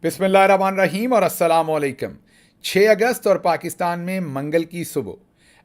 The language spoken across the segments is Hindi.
बिस्मिल्लाहिर्रहमानिर्रहीम और अस्सलाम वालेकुम। 6 अगस्त और पाकिस्तान में मंगल की सुबह।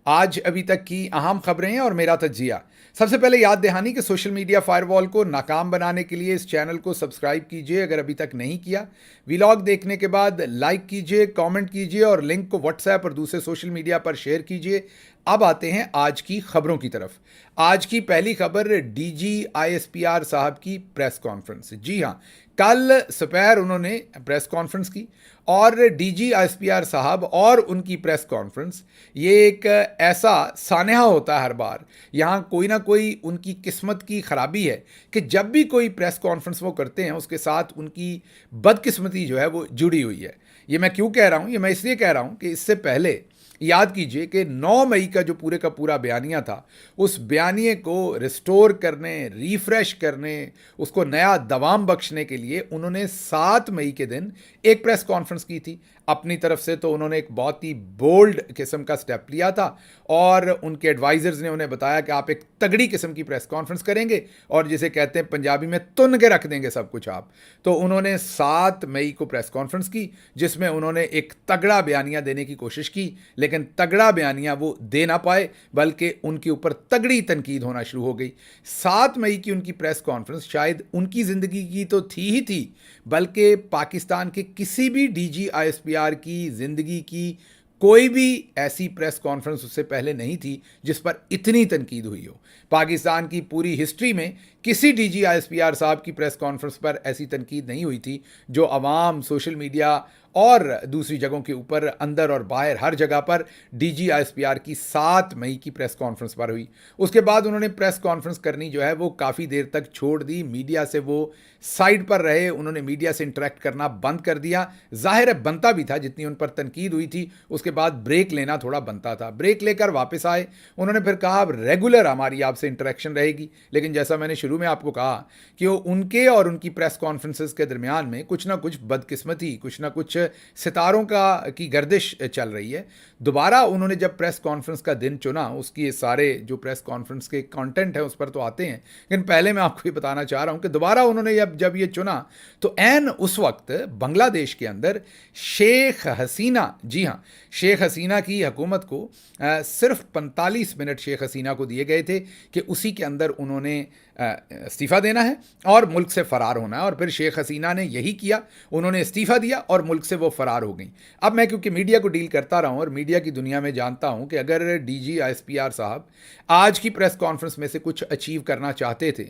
आज अभी तक की अहम खबरें और मेरा तजिया। सबसे पहले याद दहानी कि सोशल मीडिया फायरवॉल को नाकाम बनाने के लिए इस चैनल को सब्सक्राइब कीजिए अगर अभी तक नहीं किया। व्लॉग देखने के बाद लाइक कीजिए, कमेंट कीजिए और लिंक को व्हाट्सएप और दूसरे सोशल मीडिया पर शेयर कीजिए। अब आते हैं आज की खबरों की तरफ। आज की पहली खबर डीजी आईएसपीआर साहब की प्रेस कॉन्फ्रेंस। जी हां, कल दोपहर उन्होंने प्रेस कॉन्फ्रेंस की और डीजी आईएसपीआर साहब और उनकी प्रेस कॉन्फ्रेंस ये एक ऐसा सानेहा होता है हर बार। यहाँ कोई ना कोई उनकी किस्मत की खराबी है कि जब भी कोई प्रेस कॉन्फ्रेंस वो करते हैं उसके साथ उनकी बदकिस्मती जो है वो जुड़ी हुई है। ये मैं क्यों कह रहा हूँ? ये मैं इसलिए कह रहा हूँ कि इससे पहले याद कीजिए कि 9 मई का जो पूरे का पूरा बयानिया था, उस बयानिए को रिस्टोर करने, रिफ्रेश करने, उसको नया दवाम बख्शने के लिए उन्होंने 7 मई के दिन एक प्रेस कॉन्फ्रेंस की थी। अपनी तरफ से तो उन्होंने एक बहुत ही बोल्ड किस्म का स्टेप लिया था और उनके एडवाइजर्स ने उन्हें बताया कि आप एक तगड़ी किस्म की प्रेस कॉन्फ्रेंस करेंगे और जिसे कहते हैं पंजाबी में तुन के रख देंगे सब कुछ आप। तो उन्होंने 7 मई को प्रेस कॉन्फ्रेंस की जिसमें उन्होंने एक तगड़ा बयानिया देने की कोशिश की, लेकिन तगड़ा बयानिया वो दे ना पाए बल्कि उनके ऊपर तगड़ी तनकीद होना शुरू हो गई। 7 मई की उनकी प्रेस कॉन्फ्रेंस शायद उनकी ज़िंदगी की तो थी ही थी, बल्कि पाकिस्तान के किसी भी डीजी आईएसपीआर की ज़िंदगी की कोई भी ऐसी प्रेस कॉन्फ्रेंस उससे पहले नहीं थी जिस पर इतनी तनकीद हुई हो। पाकिस्तान की पूरी हिस्ट्री में किसी डीजी आईएसपीआर साहब की प्रेस कॉन्फ्रेंस पर ऐसी तनकीद नहीं हुई थी जो अवाम, सोशल मीडिया और दूसरी जगहों के ऊपर, अंदर और बाहर हर जगह पर डीजी आईएसपीआर की 7 मई की प्रेस कॉन्फ्रेंस पर हुई। उसके बाद उन्होंने प्रेस कॉन्फ्रेंस करनी जो है वो काफ़ी देर तक छोड़ दी। मीडिया से वो साइड पर रहे, उन्होंने मीडिया से इंटरेक्ट करना बंद कर दिया। जाहिर है बनता भी था, जितनी उन पर तनकीद हुई थी उसके बाद ब्रेक लेना थोड़ा बनता था। ब्रेक लेकर वापस आए, उन्होंने फिर कहा अब रेगुलर हमारी आपसे इंटरेक्शन रहेगी। लेकिन जैसा मैंने शुरू में आपको कहा कि वो उनके और उनकी प्रेस कॉन्फ्रेंसेस के दरमियान में कुछ ना कुछ बदकिस्मती, कुछ ना कुछ सितारों की गर्दिश चल रही है। दोबारा उन्होंने जब प्रेस कॉन्फ्रेंस का दिन चुना, उसकी सारे जो प्रेस कॉन्फ्रेंस के कंटेंट है उस पर तो आते हैं, लेकिन पहले मैं आपको ये बताना चाह रहा हूं कि दोबारा उन्होंने जब ये चुना तो ऐन उस वक्त बांग्लादेश के अंदर शेख हसीना, जी हाँ, शेख हसीना की हुकूमत को सिर्फ 45 मिनट शेख हसीना को दिए गए थे कि उसी के अंदर उन्होंने इस्तीफ़ा देना है और मुल्क से फ़रार होना है। और फिर शेख हसीना ने यही किया, उन्होंने इस्तीफ़ा दिया और मुल्क से वो फ़रार हो गई। अब मैं क्योंकि मीडिया को डील करता रहा हूँ और मीडिया की दुनिया में जानता हूँ कि अगर डीजी आईएसपीआर साहब आज की प्रेस कॉन्फ्रेंस में से कुछ अचीव करना चाहते थे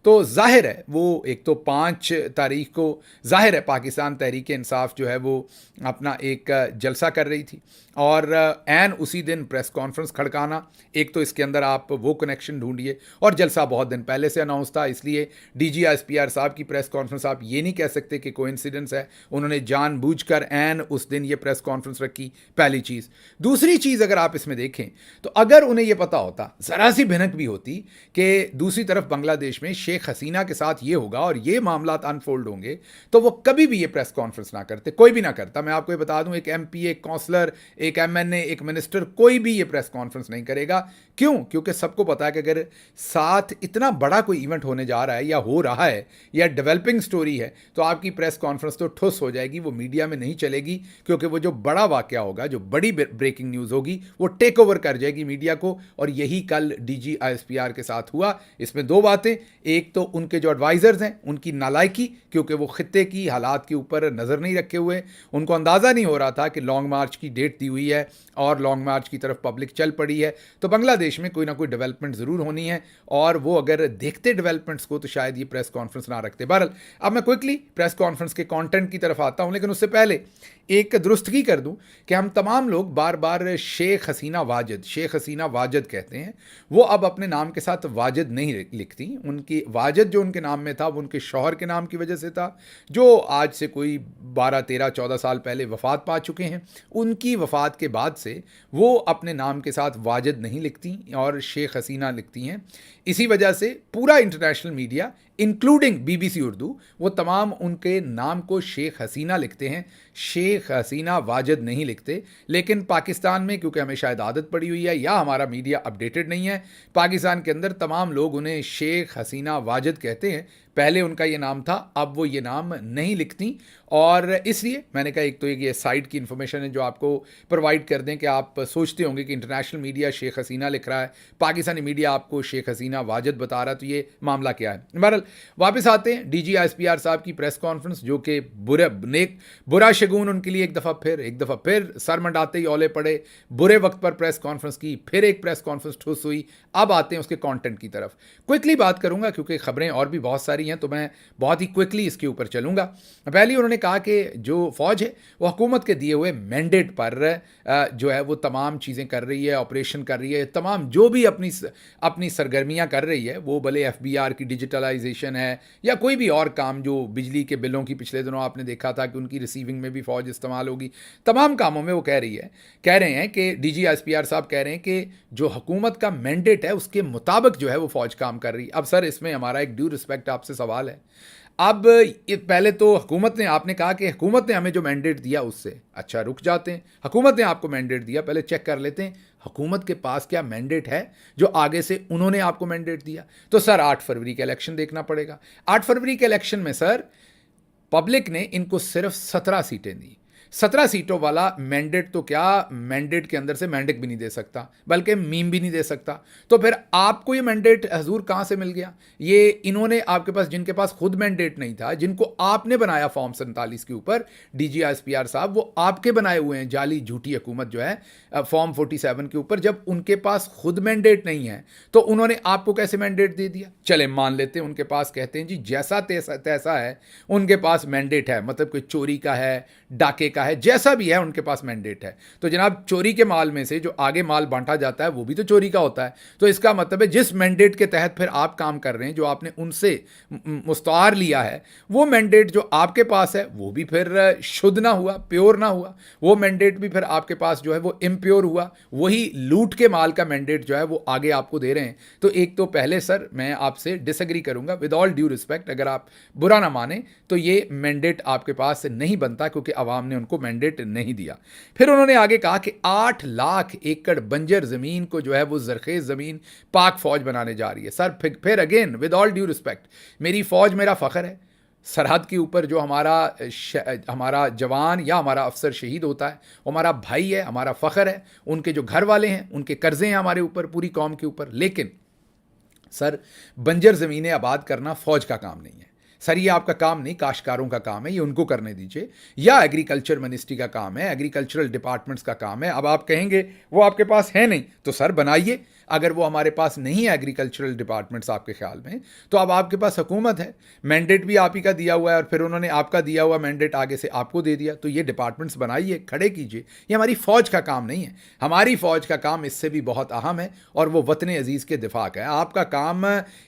तो जाहिर है वो एक तो 5 तारीख को जाहिर है पाकिस्तान तहरीक इंसाफ जो है वो अपना एक जलसा कर रही थी और ऐन उसी दिन प्रेस कॉन्फ्रेंस खड़काना, एक तो इसके अंदर आप वो कनेक्शन ढूंढिए और जलसा बहुत दिन पहले से अनाउंस था, इसलिए डीजी आईएसपीआर साहब की प्रेस कॉन्फ्रेंस आप ये नहीं कह सकते कि कोइंसिडेंस है, उन्होंने जानबूझकर ऐन उस दिन ये प्रेस कॉन्फ्रेंस रखी। पहली चीज़। दूसरी चीज़ अगर आप इसमें देखें तो अगर उन्हें यह पता होता, ज़रा सी भिनक भी होती कि दूसरी तरफ बांग्लादेश में शेख हसीना के साथ ये होगा और ये मामला अनफोल्ड होंगे, तो वो कभी भी ये प्रेस कॉन्फ्रेंस ना करते, कोई भी ना करता। मैं आपको ये बता दूं, एक एमपी, एक काउंसलर, एक एमएनए, एक मिनिस्टर, कोई भी ये प्रेस कॉन्फ्रेंस नहीं करेगा। क्यों? क्योंकि सबको पता है कि अगर साथ इतना बड़ा कोई इवेंट होने जा रहा है या हो रहा है या डेवलपिंग स्टोरी है तो आपकी प्रेस कॉन्फ्रेंस तो ठुस हो जाएगी, वो मीडिया में नहीं चलेगी, क्योंकि वो जो बड़ा वाकया होगा, जो बड़ी ब्रेकिंग न्यूज़ होगी, वो टेक ओवर कर जाएगी मीडिया को। और यही कल डीजी आईएसपीआर के साथ हुआ। इसमें दो बातें, एक तो उनके जो एडवाइजर्स हैं उनकी नालायकी, क्योंकि वो खित्ते की हालात के ऊपर नज़र नहीं रखे हुए, उनको अंदाज़ा नहीं हो रहा था कि लॉन्ग मार्च की डेट दी हुई है और लॉन्ग मार्च की तरफ पब्लिक चल पड़ी है, तो बांग्लादेश में कोई ना कोई डेवलपमेंट ज़रूर होनी है और वो अगर देखते डेवलपमेंट्स को तो शायद ये प्रेस कॉन्फ्रेंस ना रखते। बहरहाल अब मैं क्विकली प्रेस कॉन्फ्रेंस के कंटेंट की तरफ आता हूं, लेकिन उससे पहले एक दुरुस्तगी कर दूं कि हम तमाम लोग बार बार शेख हसीना वाजिद कहते हैं। वो अब अपने नाम के साथ वाजिद नहीं लिखती। उनकी वाजिद जो उनके नाम में था वो उनके शौहर के नाम की वजह से था, जो आज से कोई 12, 13, 14 साल पहले वफ़ात पा चुके हैं। उनकी वफ़ात के बाद से वो अपने नाम के साथ वाजिद नहीं लिखती और शेख हसीना लिखती हैं। इसी वजह से पूरा international media including BBC Urdu, वो तमाम उनके नाम को शेख हसीना लिखते हैं, शेख हसीना वाजिद नहीं लिखते। लेकिन पाकिस्तान में क्योंकि हमें शायद आदत पड़ी हुई है या हमारा मीडिया अपडेटेड नहीं है, पाकिस्तान के अंदर तमाम लोग उन्हें शेख हसीना वाजिद कहते हैं। पहले उनका ये नाम था, अब वो ये नाम नहीं लिखती, और इसलिए मैंने कहा एक तो ये साइट की इन्फॉर्मेशन है जो आपको प्रोवाइड कर दें कि आप सोचते होंगे कि इंटरनेशनल मीडिया शेख हसीना लिख रहा है, पाकिस्तानी मीडिया आपको शेख हसीना वाजिद बता रहा है, तो ये मामला क्या है। बहरहाल वापस आते हैं DGISPR साहब की प्रेस कॉन्फ्रेंस, जो कि बुरा शगुन उनके लिए एक दफ़ा फिर सर मंडाते ही औले पड़े, बुरे वक्त पर प्रेस कॉन्फ्रेंस की, फिर एक प्रेस कॉन्फ्रेंस ठुस हुई। अब आते हैं उसके कंटेंट की तरफ। क्विकली बात करूंगा क्योंकि खबरें और भी बहुत सारी हैं, तो मैं बहुत ही क्विकली इसके ऊपर चलूंगा। पहले उन्होंने कहा कि जो फौज है वो हुकूमत के दिए हुए मैंडेट पर जो है वो तमाम चीज़ें कर रही है, ऑपरेशन कर रही है, तमाम जो भी अपनी सरगर्मियां कर रही है, वो भले FBR की डिजिटलाइजेशन है या कोई भी और काम, जो बिजली के बिलों की पिछले दिनों आपने देखा था कि उनकी रिसीविंग में भी फौज इस्तेमाल होगी, तमाम कामों में वो कह रहे हैं कि DGISPR साहब कह रहे हैं कि जो हुकूमत का मैंडेट है उसके मुताबिक जो है वो फौज काम कर रही है। अब सर इसमें हमारा एक ड्यू रिस्पेक्ट आपसे सवाल है। अब पहले तो हुकूमत ने, आपने कहा कि हुकूमत ने हमें जो मैंडेट दिया उससे, अच्छा रुक जाते हैं, हुकूमत ने आपको मैंडेट दिया, पहले चेक कर लेते हैं हुकूमत के पास क्या मैंडेट है जो आगे से उन्होंने आपको मैंडेट दिया। तो सर 8 फरवरी का इलेक्शन देखना पड़ेगा। 8 फरवरी के इलेक्शन में सर पब्लिक ने इनको सिर्फ 17 सीटें दी। 17 सीटों वाला मैंडेट तो क्या, मैंडेट के अंदर से मैंडेट भी नहीं दे सकता, बल्कि मीम भी नहीं दे सकता। तो फिर आपको ये मैंडेट हजूर कहाँ से मिल गया? ये इन्होंने आपके पास, जिनके पास खुद मैंडेट नहीं था, जिनको आपने बनाया फॉर्म 47 के ऊपर, DGISPR साहब, वो आपके बनाए हुए हैं जाली झूठी हुकूमत जो है फॉर्म 47 के ऊपर। जब उनके पास खुद मैंडेट नहीं है तो उन्होंने आपको कैसे मैंडेट दे दिया? चले मान लेते हैं उनके पास, कहते हैं जी जैसा तैसा है उनके पास मैंडेट है, मतलब कोई चोरी का है, डाके का है, जैसा भी है उनके पास मैंडेट है। तो जनाब चोरी के माल में से जो आगे माल बांटा जाता है वो भी तो चोरी का होता है। तो इसका मतलब है जिस मैंडेट के तहत फिर आप काम कर रहे हैं, जो आपने उनसे मुस्तार लिया है, वो मैंडेट जो आपके पास है वो भी फिर शुद्ध ना हुआ, प्योर ना हुआ। वो मैंडेट भी फिर आपके पास जो है वो इम्प्योर हुआ। वही लूट के माल का मैंडेट जो है वो आगे आपको दे रहे हैं। तो एक तो पहले सर मैं आपसे डिसएग्री करूंगा, विद ऑल ड्यू रिस्पेक्ट, अगर आप बुरा ना माने, तो ये मैंडेट आपके पास नहीं बनता क्योंकि अवाम ने उनको मैंडेट नहीं दिया। फिर उन्होंने आगे कहा कि 8 लाख एकड़ बंजर जमीन को जो है वो जरखेज जमीन पाक फौज बनाने जा रही है। सर फिर again with all due respect, मेरी फौज मेरा फख्र है। सरहद के ऊपर जो हमारा जवान या हमारा अफसर शहीद होता है वो हमारा भाई है, हमारा फ़ख्र है। उनके जो घर वाले हैं उनके कर्जे हैं हमारे ऊपर, पूरी कौम के ऊपर। लेकिन सर बंजर ज़मीनें आबाद करना फ़ौज का काम नहीं है सर, ये आपका काम नहीं, काश्तकारों का काम है, ये उनको करने दीजिए, या एग्रीकल्चर मिनिस्ट्री का काम है, एग्रीकल्चरल डिपार्टमेंट्स का काम है। अब आप कहेंगे वो आपके पास है नहीं, तो सर बनाइए। अगर वो हमारे पास नहीं है एग्रीकल्चरल डिपार्टमेंट्स आपके ख्याल में, तो अब आपके पास हुकूमत है, मैंडेट भी आप ही का दिया हुआ है, और फिर उन्होंने आपका दिया हुआ मैंडेट आगे से आपको दे दिया, तो ये डिपार्टमेंट्स बनाइए, खड़े कीजिए। ये हमारी फ़ौज का काम नहीं है। हमारी फ़ौज का काम इससे भी बहुत अहम है, और वो वतन अजीज़ के दिफा का है। आपका काम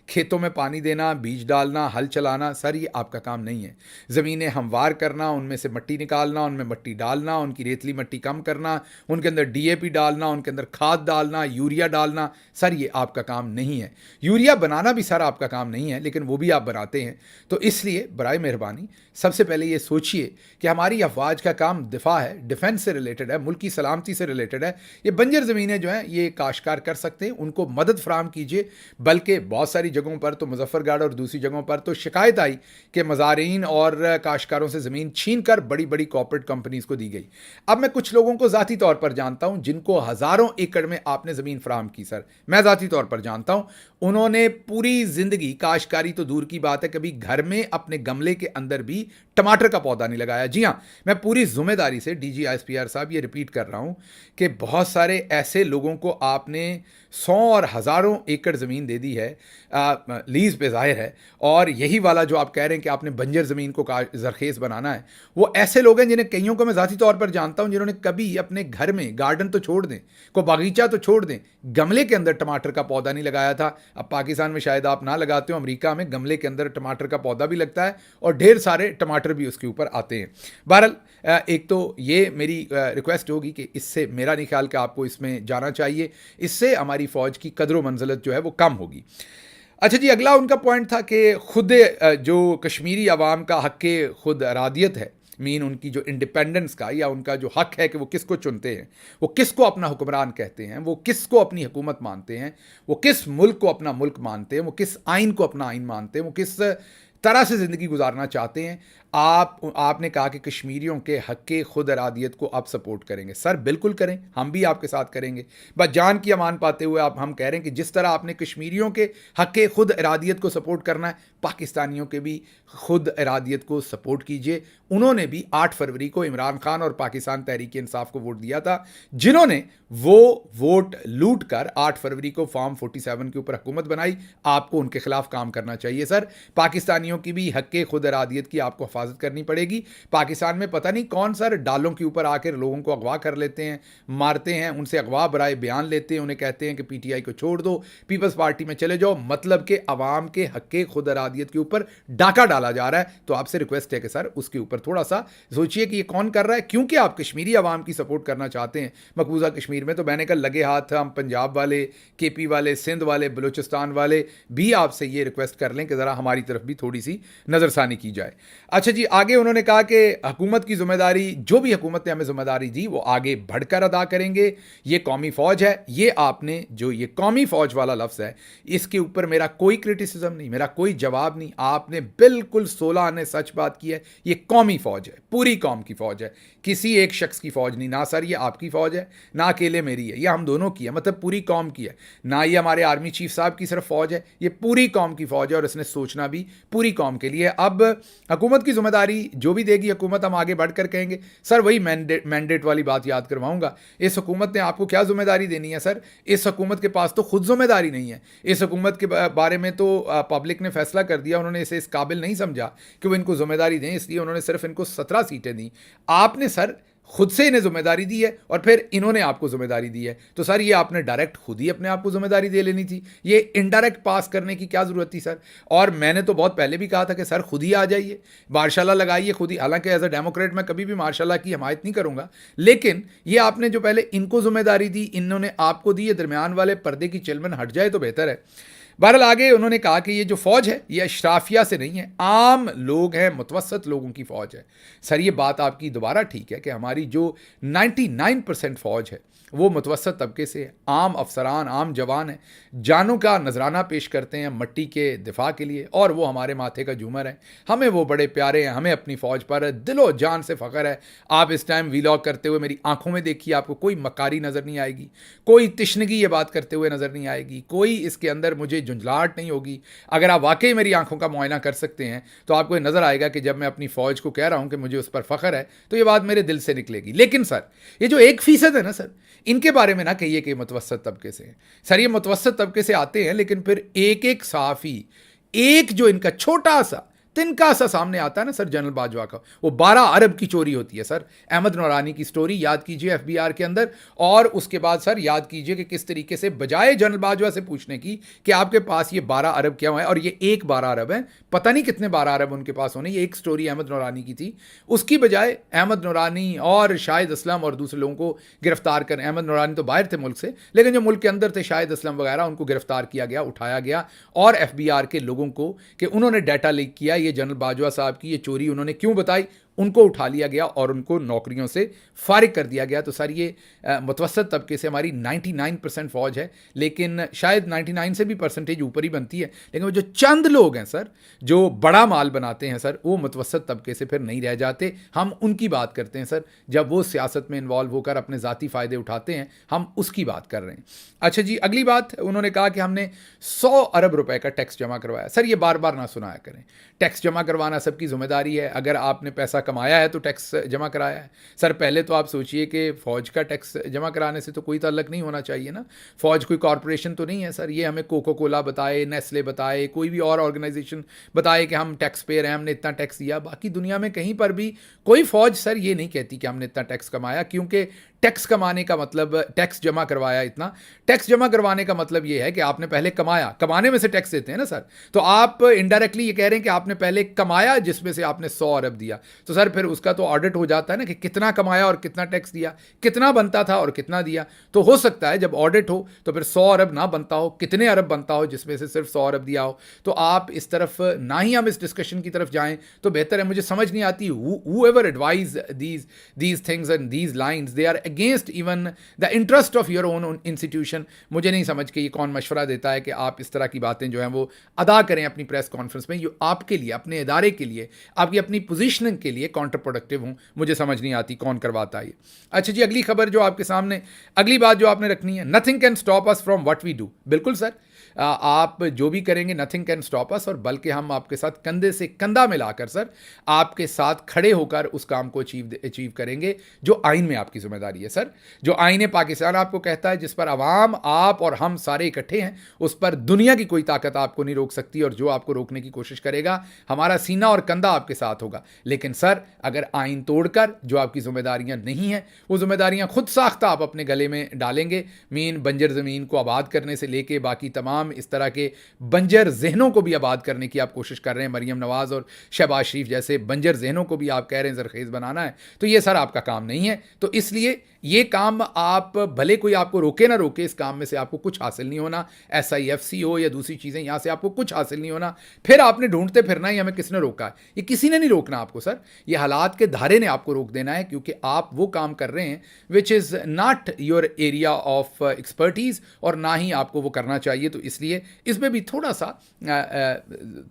खेतों में पानी देना, बीज डालना, हल चलाना, सर ये आपका काम नहीं है। ज़मीनें हमवार करना, उनमें से मिट्टी निकालना, उनमें मिट्टी डालना, उनकी रेतली मिट्टी कम करना, उनके अंदर DAP डालना, उनके अंदर खाद डालना, यूरिया डालना, सर ये आपका काम नहीं है। यूरिया बनाना भी सर आपका काम नहीं है, लेकिन वो भी आप बनाते हैं। तो इसलिए बराए मेहरबानी सबसे पहले ये सोचिए कि हमारी अफवाज का काम दिफा है, डिफेंस से रिलेटेड है, मुल्की सलामती से रिलेटेड है। ये बंजर ज़मीनें जो हैं ये काश्तकार कर सकते हैं, उनको मदद फराम कीजिए। बल्कि बहुत सारी जगहों पर तो, मुजफ्फरगढ़ और दूसरी जगहों पर तो शिकायत आई कि मज़ारीन और काश्तकारों से ज़मीन छीन कर बड़ी बड़ी कॉर्पोरेट कंपनीज़ को दी गई। अब मैं कुछ लोगों को ज़ाती तौर पर जानता हूँ जिनको हज़ारों एकड़ में आपने ज़मीन फराहम की सर, मैं ज़ाती तौर पर जानता हूँ। उन्होंने पूरी ज़िंदगी, काश्तकारी तो दूर की बात है, कभी घर में अपने गमले के अंदर भी टमाटर का पौधा नहीं लगाया। जी हाँ, मैं पूरी जिम्मेदारी से DGISPR साहब ये रिपीट कर रहा हूँ कि बहुत सारे ऐसे लोगों को आपने 100 और हज़ारों एकड़ ज़मीन दे दी है लीज़ पे, ज़ाहिर है। और यही वाला जो आप कह रहे हैं कि आपने बंजर ज़मीन को ज़रखेज़ बनाना है, वो ऐसे लोग हैं जिन्हें, कईयों को मैं ज़ाती तौर पर जानता हूँ, जिन्होंने कभी अपने घर में, गार्डन तो छोड़ दें, को बागीचा तो छोड़ दें, गमले के अंदर टमाटर का पौधा नहीं लगाया था। अब पाकिस्तान में शायद आप ना लगाते हो, अमेरिका में गमले के अंदर टमाटर का पौधा भी लगता है और ढेर सारे टमाटर भी उसके ऊपर आते हैं। बहरहाल एक तो ये मेरी रिक्वेस्ट होगी कि इससे मेरा नहीं ख्याल कि आपको इसमें जाना चाहिए, इससे हमारी फ़ौज की कदर व मंजिलत जो है वो कम होगी। अच्छा जी, अगला उनका पॉइंट था कि खुद जो कश्मीरी अवाम का हक़ खुद अरादियत है, मीन उनकी जो इंडिपेंडेंस का या उनका जो हक़ है कि वो किसको चुनते हैं, वो किसको अपना हुक्मरान कहते हैं, वो किसको अपनी हुकूमत मानते हैं, वो किस मुल्क को अपना मुल्क मानते हैं, वो किस आइन को अपना आइन मानते हैं, वो किस तरह से ज़िंदगी गुजारना चाहते हैं। आपने कहा कि कश्मीरियों के हक़ खुद अरादियत को आप सपोर्ट करेंगे। सर बिल्कुल करें, हम भी आपके साथ करेंगे। बस जान की अमान पाते हुए हम कह रहे हैं कि जिस तरह आपने कश्मीरियों के हक़ खुद अरादियत को सपोर्ट करना है, पाकिस्तानियों के भी खुद अरादियत को सपोर्ट कीजिए। उन्होंने भी 8 फरवरी को इमरान खान और पाकिस्तान तहरीक इंसाफ को वोट दिया था, जिन्होंने वो वोट लूट कर 8 फरवरी को फॉर्म 47 के ऊपर हुकूमत बनाई। आपको उनके खिलाफ काम करना चाहिए सर। पाकिस्तानियों की भी हक़ खुद अरादियत की आपको हिफाजत करनी पड़ेगी। पाकिस्तान में पता नहीं कौन सर डालों के ऊपर आकर लोगों को अगवा कर लेते हैं, मारते हैं, उनसे अगवा बराए बयान लेते हैं, उन्हें कहते हैं कि पीटीआई को छोड़ दो, पीपल्स पार्टी में चले जाओ, मतलब कि अवाम के हक़ खुद अरादियत के ऊपर डाका डाला जा रहा है। तो आपसे रिक्वेस्ट है कि सर उसके ऊपर थोड़ा सा सोचिए कि ये कौन कर रहा है, क्योंकि आप कश्मीरी अवाम की सपोर्ट करना चाहते हैं मकबूजा कश्मीर में। तो मैंने कल लगे हाथ हम पंजाब वाले, केपी वाले, सिंध वाले, बलूचिस्तान वाले भी आपसे ये रिक्वेस्ट कर लें कि ज़रा हमारी तरफ भी थोड़ी सी नज़रसानी की जाए। अच्छा जी, आगे उन्होंने कहा कि हुकूमत की जिम्मेदारी, जो भी हुकूमत ने हमें जिम्मेदारी दी वो आगे बढ़कर अदा करेंगे। ये कौमी फ़ौज है, ये आपने जो ये कौमी फ़ौज वाला लफ्ज़ है, इसके ऊपर मेरा कोई क्रिटिसिज्म नहीं, मेरा कोई जवाब नहीं। आपने बिल्कुल 16 आने सच बात की है। ये कौमी फ़ौज है, पूरी कौम की फ़ौज है, किसी एक शख्स की फ़ौज नहीं। ना सर ये आपकी फ़ौज है, ना अकेले मेरी है, ये हम दोनों की है, मतलब पूरी कौम की है। ना ये हमारे आर्मी चीफ साहब की सिर्फ फ़ौज है, ये पूरी कौम की फ़ौज है और इसने सोचना भी पूरी कौम के लिए। अब हुकूमत की जिम्मेदारी जो भी देगी हुकूमत, हम आगे बढ़कर कहेंगे। सर वही मैंडेट वाली बात याद करवाऊंगा। इस हुकूमत ने आपको क्या जिम्मेदारी देनी है सर? इस हुकूमत के पास तो खुद जिम्मेदारी नहीं है। इस हुकूमत के बारे में तो पब्लिक ने फैसला कर दिया, उन्होंने इसे इस काबिल नहीं समझा कि वो इनको जिम्मेदारी दें, इसलिए उन्होंने सिर्फ इनको 17 सीटें दी। आपने सर खुद से इन्हें जिम्मेदारी दी है और फिर इन्होंने आपको जिम्मेदारी दी है। तो सर ये आपने डायरेक्ट खुद ही अपने आप को जिम्मेदारी दे लेनी थी, ये इनडायरेक्ट पास करने की क्या ज़रूरत थी सर? और मैंने तो बहुत पहले भी कहा था कि सर खुद ही आ जाइए, मार्शाल्लाह लगाइए खुद ही। हालांकि एज अ डेमोक्रेट मैं कभी भी मार्शाल्लाह की हमायत नहीं करूंगा, लेकिन ये आपने जो पहले इनको जिम्मेदारी दी, इन्होंने आपको दी, ये दरमियान वाले पर्दे की चिलमन हट जाए तो बेहतर है। बहरहाल आगे उन्होंने कहा कि ये जो फ़ौज है ये अशराफिया से नहीं है, आम लोग हैं, मुतवसत लोगों की फ़ौज है। सर ये बात आपकी दोबारा ठीक है कि हमारी जो 99% फ़ौज है वो मुतवसत तबके से है, आम अफसरान, आम जवान हैं, जानों का नजराना पेश करते हैं मट्टी के दिफा के लिए, और वो हमारे माथे का झूमर है। हमें वो बड़े प्यारे हैं, हमें अपनी फ़ौज पर दिलो जान से फ़ख्र है। आप इस टाइम वीलॉग करते हुए मेरी आंखों में देखिए, आपको कोई मकारी नज़र नहीं आएगी, कोई तिश्नगी ये बात करते हुए नज़र नहीं आएगी, कोई इसके अंदर मुझे झुंझलाहट नहीं होगी। अगर आप वाकई मेरी आंखों का मुआयना कर सकते हैं तो आपको ये नज़र आएगा कि जब मैं अपनी फ़ौज को कह रहा हूँ कि मुझे उस पर फ़ख्र है तो ये बात मेरे दिल से निकलेगी। लेकिन सर ये जो 1% है ना सर, इनके बारे में ना कहिए कि मुतवसत तबके से हैं। सर ये मुतवसत तबके से आते हैं, लेकिन फिर एक एक सहाफ़ी, एक जो इनका छोटा सा तिनका सा सामने आता है ना सर जनरल बाजवा का, वो 12 अरब की चोरी होती है सर। अहमद नूरानी की स्टोरी याद कीजिए एफबीआर के अंदर, और उसके बाद सर याद कीजिए कि किस तरीके से बजाय जनरल बाजवा से पूछने की कि आपके पास ये 12 अरब क्या हुआ है, और ये एक 12 अरब है, पता नहीं कितने 12 अरब उनके पास होने, ये एक स्टोरी अहमद नूरानी की थी। उसकी बजाय अहमद नूरानी और शाहिद असलम और दूसरे लोगों को गिरफ्तार कर, अहमद नूरानी तो बाहर थे मुल्क से, लेकिन जो मुल्क के अंदर थे शाहिद असलम वगैरह, उनको गिरफ्तार किया गया, उठाया गया, और एफबीआर के लोगों को कि उन्होंने डाटा लीक किया, ये जनरल बाजवा साहब की ये चोरी उन्होंने क्यों बताई, उनको उठा लिया गया और उनको नौकरियों से फारिग कर दिया गया। तो सर ये मुतवसत तबके से हमारी 99% फ़ौज है, लेकिन शायद 99 से भी परसेंटेज ऊपर ही बनती है, लेकिन वो जो चंद लोग हैं सर जो बड़ा माल बनाते हैं सर, वो मुतवसत तबके से फिर नहीं रह जाते। हम उनकी बात करते हैं सर, जब वो सियासत में इन्वॉल्व होकर अपने ज़ाती फ़ायदे उठाते हैं, हम उसकी बात कर रहे हैं। अच्छा जी, अगली बात उन्होंने कहा कि हमने 100 अरब रुपए का टैक्स जमा करवाया। सर ये बार बार ना सुनाया करें, टैक्स जमा करवाना सबकी जिम्मेदारी है। अगर आपने पैसा कमाया है तो टैक्स जमा कराया है। सर पहले तो आप सोचिए कि फ़ौज का टैक्स जमा कराने से तो कोई ताल्लुक नहीं होना चाहिए ना, फ़ौज कोई कॉरपोरेशन तो नहीं है सर। ये हमें कोको कोला बताए, नेस्ले बताए, कोई भी और ऑर्गेनाइजेशन बताए कि हम टैक्स पेयर हैं, हमने इतना टैक्स दिया। बाकी दुनिया में कहीं पर भी कोई फ़ौज सर ये नहीं कहती कि हमने इतना टैक्स कमाया, क्योंकि टैक्स कमाने का मतलब, टैक्स जमा करवाया इतना, टैक्स जमा करवाने का मतलब ये है कि आपने पहले कमाया, कमाने में से टैक्स देते हैं ना सर, तो आप इनडायरेक्टली ये कह रहे हैं कि आपने पहले कमाया जिसमें से आपने 100 अरब दिया, तो सर फिर उसका तो ऑडिट हो जाता है ना कि कितना कमाया और कितना टैक्स दिया, कितना बनता था और कितना दिया। तो हो सकता है जब ऑडिट हो तो फिर 100 अरब ना बनता हो, कितने अरब बनता हो जिसमें से सिर्फ 100 अरब दिया हो। तो आप इस तरफ ना ही हम इस डिस्कशन की तरफ जाएं तो बेहतर है। मुझे समझ नहीं आती whoever advise these things and these lines, they are against even the interest of your own institution। मुझे नहीं समझ के ये कौन मशवरा देता है कि आप इस तरह की बातें जो हैं वो अदा करें अपनी प्रेस कॉन्फ्रेंस में, जो आपके लिए, अपने इदारे के लिए, आपकी अपनी पोजीशनिंग के लिए काउंटर प्रोडक्टिव हूं। मुझे समझ नहीं आती कौन करवाता है ये। अच्छा जी, अगली खबर जो आपके सामने, अगली बात जो आपने रखनी है, nothing can stop us from what we do. बिल्कुल सर, आप जो भी करेंगे नथिंग कैन स्टॉप अस, और बल्कि हम आपके साथ कंधे से कंधा मिलाकर सर आपके साथ खड़े होकर उस काम को अचीव करेंगे जो आइन में आपकी जिम्मेदारी है सर। जो आइन पाकिस्तान आपको कहता है, जिस पर अवाम, आप और हम सारे इकट्ठे हैं, उस पर दुनिया की कोई ताकत आपको नहीं रोक सकती, और जो आपको रोकने की कोशिश करेगा हमारा सीना और कंधा आपके साथ होगा। लेकिन सर अगर आइन तोड़कर जो आपकी जिम्मेदारियां नहीं हैं वो जिम्मेदारियां खुद साख्ता आप अपने गले में डालेंगे, मीन बंजर ज़मीन को आबाद करने से लेके बाकी तमाम इस तरह के बंजर जहनों को भी आबाद करने की आप कोशिश कर रहे हैं, मरीम नवाज़ और शहबाज शरीफ जैसे बंजर जहनों को भी आप कह रहे हैं ज़रखेज़ बनाना है, तो ये सर आपका काम नहीं है। तो इसलिए ये काम आप, भले कोई आपको रोके ना रोके, इस काम में से आपको कुछ हासिल नहीं होना। SIFC हो या दूसरी चीज़ें, यहाँ से आपको कुछ हासिल नहीं होना। फिर आपने ढूंढते फिरना ही हमें किसने रोका है, ये किसी ने नहीं रोकना आपको सर, ये हालात के धारे ने आपको रोक देना है, क्योंकि आप वो काम कर रहे हैं which is not your area of expertise, और ना ही आपको वो करना चाहिए। तो इसलिए इसमें भी थोड़ा सा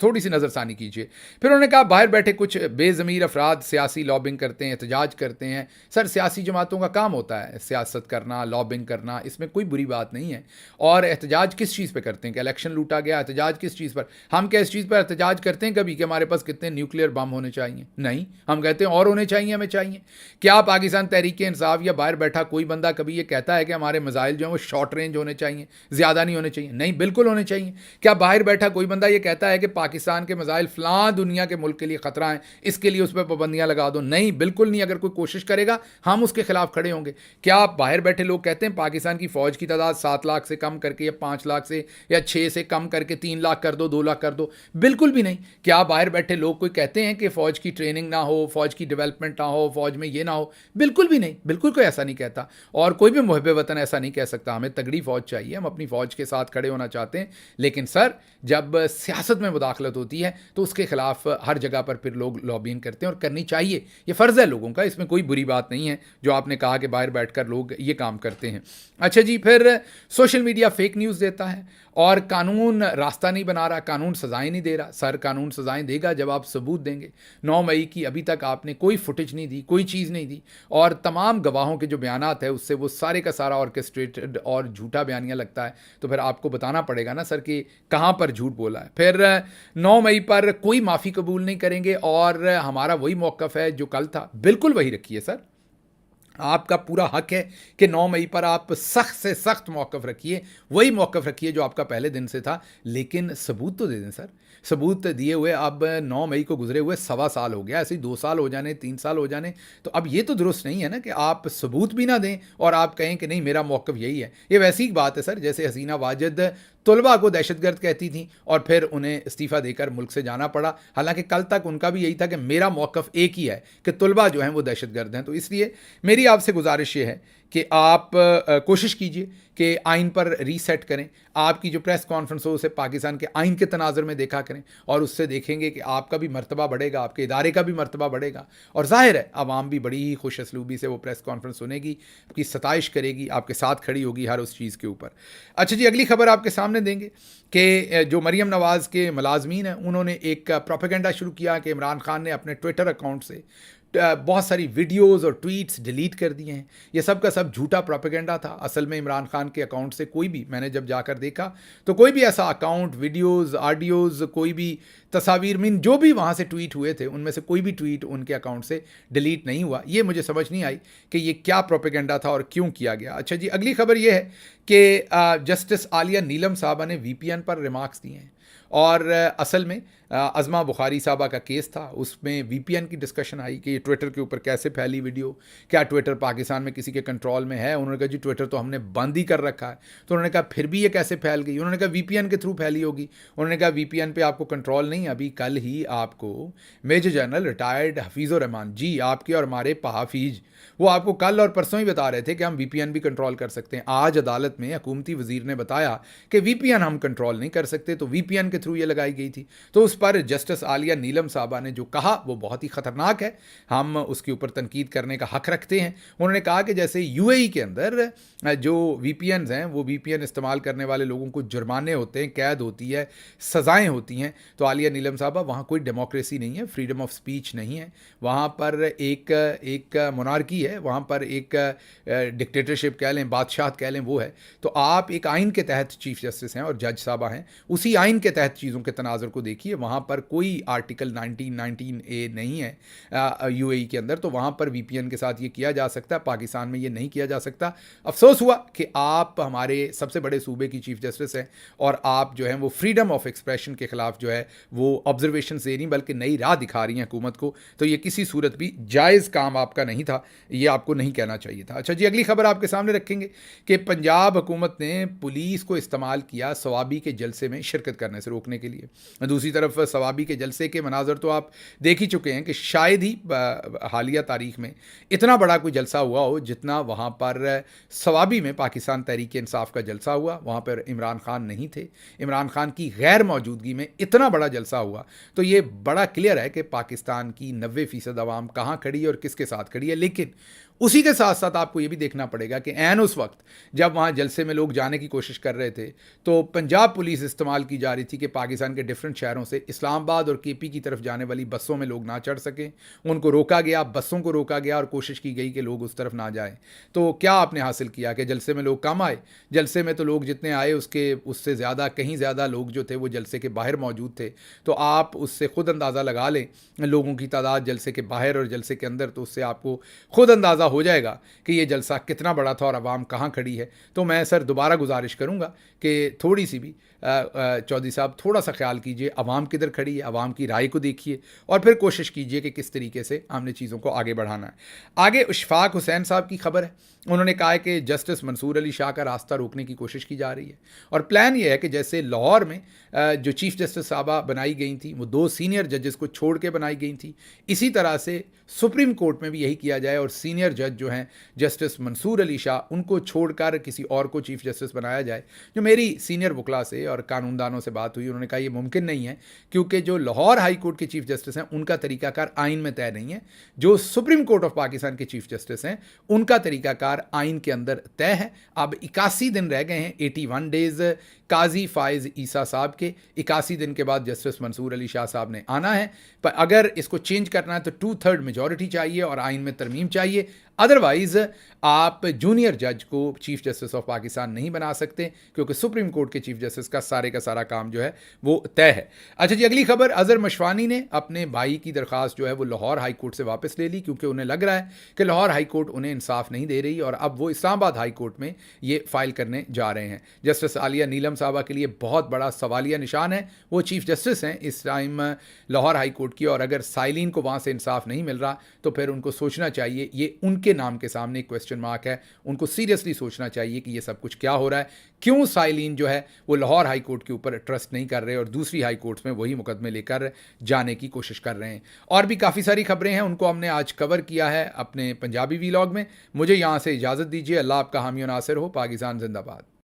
थोड़ी सी नज़रसानी कीजिए। फिर उन्होंने कहा बाहर बैठे कुछ बेज़मीर अफराद सियासी लॉबिंग करते हैं, एहतजाज करते हैं। सर सियासी जमातों का काम होता है सियासत करना, लॉबिंग करना, इसमें कोई बुरी बात नहीं है। और एहतजाज किस चीज़ पे करते हैं कि इलेक्शन लूटा गया, एहतजाज किस चीज़ पर? हम क्या इस चीज़ पर एहतजाज करते हैं कभी कि हमारे पास कितने न्यूक्लियर बम होने चाहिए? नहीं, हम कहते हैं और होने चाहिए, हमें चाहिए। क्या पाकिस्तान तहरीक इंसाफ या बाहर बैठा कोई बंदा कभी ये कहता है कि हमारे मिसाइल जो हैं वो शॉर्ट रेंज होने चाहिए, ज़्यादा नहीं होने चाहिए? नहीं, बिल्कुल होने चाहिए। क्या बाहर बैठा कोई बंदा ये कहता है कि पाकिस्तान के मिसाइल फ़लाँ दुनिया के मुल्क के लिए ख़तरा है, इसके लिए उस पर पाबंदियाँ लगा दो? नहीं, बिल्कुल नहीं। अगर कोई कोशिश करेगा हम उसके खिलाफ खड़े होंगे। क्या आप बाहर बैठे लोग कहते हैं पाकिस्तान की फ़ौज की तादाद 7 लाख से कम करके या 5 लाख से या 6 से कम करके 3 लाख कर दो, 2 लाख कर दो? बिल्कुल भी नहीं। क्या बाहर बैठे लोग कोई कहते हैं कि फ़ौज की ट्रेनिंग ना हो, फ़ौज की डेवलपमेंट ना हो, फ़ौज में ये ना हो? बिल्कुल भी नहीं, बिल्कुल कोई ऐसा नहीं कहता, और कोई भी मुहब्बे वतन ऐसा नहीं कह सकता। हमें तगड़ी फ़ौज चाहिए, हम अपनी फ़ौज के साथ खड़े होना चाहते हैं। लेकिन सर जब सियासत में मुदाखलत होती है तो उसके खिलाफ हर जगह पर फिर लोग लॉबिंग करते हैं, और करनी चाहिए, ये फ़र्ज़ है लोगों का, इसमें कोई बुरी बात नहीं है जो आपने कहा कि बाहर बैठकर लोग ये काम करते हैं। अच्छा जी, फिर सोशल मीडिया फेक न्यूज़ देता है और कानून रास्ता नहीं बना रहा, कानून सज़ाएं नहीं दे रहा। सर कानून सज़ाएं देगा जब आप सबूत देंगे। 9 मई की अभी तक आपने कोई फुटेज नहीं दी, कोई चीज़ नहीं दी, और तमाम गवाहों के जो बयानात है उससे वो सारे का सारा ऑर्केस्ट्रेटेड और झूठा बयानिया लगता है। तो फिर आपको बताना पड़ेगा ना सर कि कहाँ पर झूठ बोला है। फिर 9 मई पर कोई माफ़ी कबूल नहीं करेंगे, और हमारा वही मौक़िफ़ है जो कल था, बिल्कुल वही रखिए सर। आपका पूरा हक है कि 9 मई पर आप सख्त से सख्त मौक़िफ़ रखिए, वही मौक़िफ़ रखिए जो आपका पहले दिन से था, लेकिन सबूत तो दे दें सर। सबूत दिए हुए अब 9 मई को गुजरे हुए 1.25 साल हो गया, ऐसे ही 2 साल हो जाने, 3 साल हो जाने, तो अब ये तो दुरुस्त नहीं है ना कि आप सबूत भी ना दें और आप कहें कि नहीं मेरा मौक़िफ़ यही है। ये वैसी ही बात है सर जैसे हसीना वाजिद तलबा को दहशतगर्द कहती थी और फिर उन्हें इस्तीफ़ा देकर मुल्क से जाना पड़ा, हालांकि कल तक उनका भी यही था कि मेरा मौक़िफ़ एक ही है कि तलबा जो हैं वो दहशतगर्द हैं। तो इसलिए मेरी आपसे गुजारिश ये है कि आप कोशिश कीजिए कि आइन पर रीसेट करें। आपकी जो प्रेस कॉन्फ्रेंस हो उसे पाकिस्तान के आइन के तनाज़ुर में देखा करें, और उससे देखेंगे कि आपका भी मर्तबा बढ़ेगा, आपके इदारे का भी मर्तबा बढ़ेगा, और ज़ाहिर है आवाम भी बड़ी ही खुश असलूबी से वो प्रेस कॉन्फ्रेंस सुनेगी, आपकी सताइश करेगी, आपके साथ खड़ी होगी हर उस चीज़ के ऊपर। अच्छा जी, अगली खबर आपके सामने देंगे कि जो मरीम नवाज़ के मुलाजमीन हैं उन्होंने एक प्रोपेगेंडा शुरू किया कि इमरान खान ने अपने ट्विटर अकाउंट से बहुत सारी वीडियोस और ट्वीट्स डिलीट कर दिए हैं। ये सब का सब झूठा प्रोपेगेंडा था। असल में इमरान खान के अकाउंट से कोई भी, मैंने जब जाकर देखा तो कोई भी ऐसा अकाउंट, वीडियोस, ऑडियोज़, कोई भी तस्वीर, मीन जो भी वहाँ से ट्वीट हुए थे उनमें से कोई भी ट्वीट उनके अकाउंट से डिलीट नहीं हुआ। ये मुझे समझ नहीं आई कि ये क्या प्रोपेगेंडा था और क्यों किया गया। अच्छा जी, अगली खबर ये है कि जस्टिस आलिया नीलम साहबा ने VPN पर रिमार्क्स दिए हैं, और असल में अज़मा बुखारी साहबा का केस था, उसमें वीपीएन की डिस्कशन आई कि ये ट्विटर के ऊपर कैसे फैली वीडियो, क्या ट्विटर पाकिस्तान में किसी के कंट्रोल में है। उन्होंने कहा जी ट्विटर तो हमने बंद ही कर रखा है। तो उन्होंने कहा फिर भी ये कैसे फैल गई। उन्होंने कहा वीपीएन के थ्रू फैली होगी। उन्होंने कहा वीपीएन पे आपको कंट्रोल नहीं। अभी कल ही आपको मेजर जनरल रिटायर्ड हफीज़ुर रहमान जी, आपके और हमारे हाफिज, वो आपको कल और परसों ही बता रहे थे कि हम वीपीएन भी कंट्रोल कर सकते हैं। आज अदालत में हुकूमती वजीर ने बताया कि वीपीएन हम कंट्रोल नहीं कर सकते, तो वीपीएन के थ्रू ये लगाई गई थी। तो उस पर जस्टिस आलिया नीलम साहबा ने जो कहा वो बहुत ही ख़तरनाक है, हम उसके ऊपर तनकीद करने का हक रखते हैं। उन्होंने कहा कि जैसे यूएई के अंदर जो वीपीएन हैं, वो वीपीएन इस्तेमाल करने वाले लोगों को जुर्माने होते हैं, कैद होती है, सज़ाएँ होती हैं। तो आलिया नीलम साहबा, वहाँ कोई डेमोक्रेसी नहीं है, फ्रीडम ऑफ स्पीच नहीं है, वहाँ पर एक मोनार्की है, वहाँ पर एक डिक्टेटरशिप कह लें, बादशाह कह लें, वो है। तो आप एक आइन के तहत चीफ जस्टिस हैं और जज साहबा हैं, उसी आइन के तहत चीज़ों के तनाज़ुर को देखिए। वहाँ पर कोई आर्टिकल 1919A नहीं है यूएई के अंदर, तो वहाँ पर वीपीएन के साथ ये किया जा सकता है, पाकिस्तान में ये नहीं किया जा सकता। अफसोस हुआ कि आप हमारे सबसे बड़े सूबे की चीफ जस्टिस हैं और आप जो हैं वो फ्रीडम ऑफ एक्सप्रेशन के खिलाफ जो है वो ऑब्जर्वेशन से नहीं बल्कि नई राह दिखा रही हैं हुकूमत को। तो ये किसी सूरत भी जायज़ काम आपका नहीं था, ये आपको नहीं कहना चाहिए था। अच्छा जी, अगली खबर आपके सामने रखेंगे कि पंजाब हुकूमत ने पुलिस को इस्तेमाल किया सवाबी के जलसे में शिरकत करने से रोकने के लिए। दूसरी तरफ सवाबी के जलसे के मनाजर तो आप देख ही चुके हैं कि शायद ही हालिया तारीख में इतना बड़ा कोई जलसा हुआ हो जितना वहाँ पर सवाबी में पाकिस्तान तहरीक इंसाफ का जलसा हुआ। वहाँ पर इमरान खान नहीं थे, इमरान खान की गैर मौजूदगी में इतना बड़ा जलसा हुआ। तो ये बड़ा क्लियर है कि पाकिस्तान की 90% आवाम कहाँ खड़ी है और किसके साथ खड़ी है। लेकिन उसी के साथ साथ आपको ये भी देखना पड़ेगा कि ऐन उस वक्त जब वहाँ जलसे में लोग जाने की कोशिश कर रहे थे तो पंजाब पुलिस इस्तेमाल की जा रही थी कि पाकिस्तान के डिफरेंट शहरों से इस्लामाबाद और केपी की तरफ जाने वाली बसों में लोग ना चढ़ सकें। उनको रोका गया, बसों को रोका गया और कोशिश की गई कि लोग उस तरफ ना जाएं। तो क्या आपने हासिल किया कि जलसे में लोग कम आए? जलसे में तो लोग जितने आए उससे ज़्यादा, कहीं ज़्यादा लोग जो थे वो जलसे के बाहर मौजूद थे। तो आप उससे खुद अंदाज़ा लगा लें लोगों की तादाद जलसे के बाहर और जलसे के अंदर, तो उससे आपको खुद अंदाज़ा हो जाएगा कि ये जलसा कितना बड़ा था और आवाम कहाँ खड़ी है। तो मैं सर दोबारा गुजारिश करूँगा कि थोड़ी सी भी चौधरी साहब थोड़ा सा ख्याल कीजिए आवाम किधर खड़ी है, आवाम की राय को देखिए और फिर कोशिश कीजिए कि किस तरीके से हमने चीज़ों को आगे बढ़ाना है। आगे इशफाक हुसैन साहब की खबर है। उन्होंने कहा है कि जस्टिस मंसूर अली शाह का रास्ता रोकने की कोशिश की जा रही है और प्लान ये है कि जैसे लाहौर में जो चीफ जस्टिस साहबा बनाई गई थी वो 2 सीनियर जजेस को छोड़ के बनाई गई थी, इसी तरह से सुप्रीम कोर्ट में भी यही किया जाए और सीनियर जज जो हैं जस्टिस मंसूर अली शाह उनको छोड़कर किसी और को चीफ जस्टिस बनाया जाए। जो मेरी सीनियर वकला से और कानूनदानों से बात हुई, उन्होंने कहा ये मुमकिन नहीं है क्योंकि जो लाहौर हाई कोर्ट के चीफ जस्टिस हैं उनका तरीकाकार आइन में तय नहीं है, जो सुप्रीम कोर्ट ऑफ पाकिस्तान के चीफ जस्टिस हैं उनका तरीकाकार आइन के अंदर तय है। अब 81 दिन रह गए हैं, 81 डेज काजी फाइज ईसा साहब के। 81 दिन के बाद जस्टिस मंसूर अली शाह साहब ने आना है, पर अगर इसको चेंज करना है तो 2/3 मेजॉरिटी चाहिए और आइन में तरमीम चाहिए। अदरवाइज आप जूनियर जज को चीफ जस्टिस ऑफ पाकिस्तान नहीं बना सकते क्योंकि सुप्रीम कोर्ट के चीफ जस्टिस का सारा काम जो है वो तय है। अच्छा जी, अगली खबर, अजहर मशवानी ने अपने भाई की दरख्वास्त जो है वो लाहौर हाई कोर्ट से वापस ले ली क्योंकि उन्हें लग रहा है कि लाहौर हाई कोर्ट उन्हें इंसाफ नहीं दे रही और अब वो इस्लामाबाद हाई कोर्ट में ये फाइल करने जा रहे हैं। जस्टिस आलिया नीलम साहबा के लिए बहुत बड़ा सवालिया निशान है। वो चीफ जस्टिस हैं इस टाइम लाहौर हाई कोर्ट की और अगर साइलिन को वहाँ से इंसाफ नहीं मिल रहा तो फिर उनको सोचना चाहिए, ये उनके नाम के सामने एक क्वेश्चन मार्क है, उनको सीरियसली सोचना चाहिए कि ये सब कुछ क्या हो रहा है, क्यों साइलिन जो है वो लाहौर हाई कोर्ट के ऊपर ट्रस्ट नहीं कर रहे और दूसरी हाई कोर्ट्स में वही मुकदमे लेकर जाने की कोशिश कर रहे हैं। और भी काफ़ी सारी खबरें हैं, उनको हमने आज कवर किया है अपने पंजाबी वीलॉग में। मुझे यहाँ से इजाज़त दीजिए। अल्लाह आपका हामी और नासिर हो। पाकिस्तान जिंदाबाद।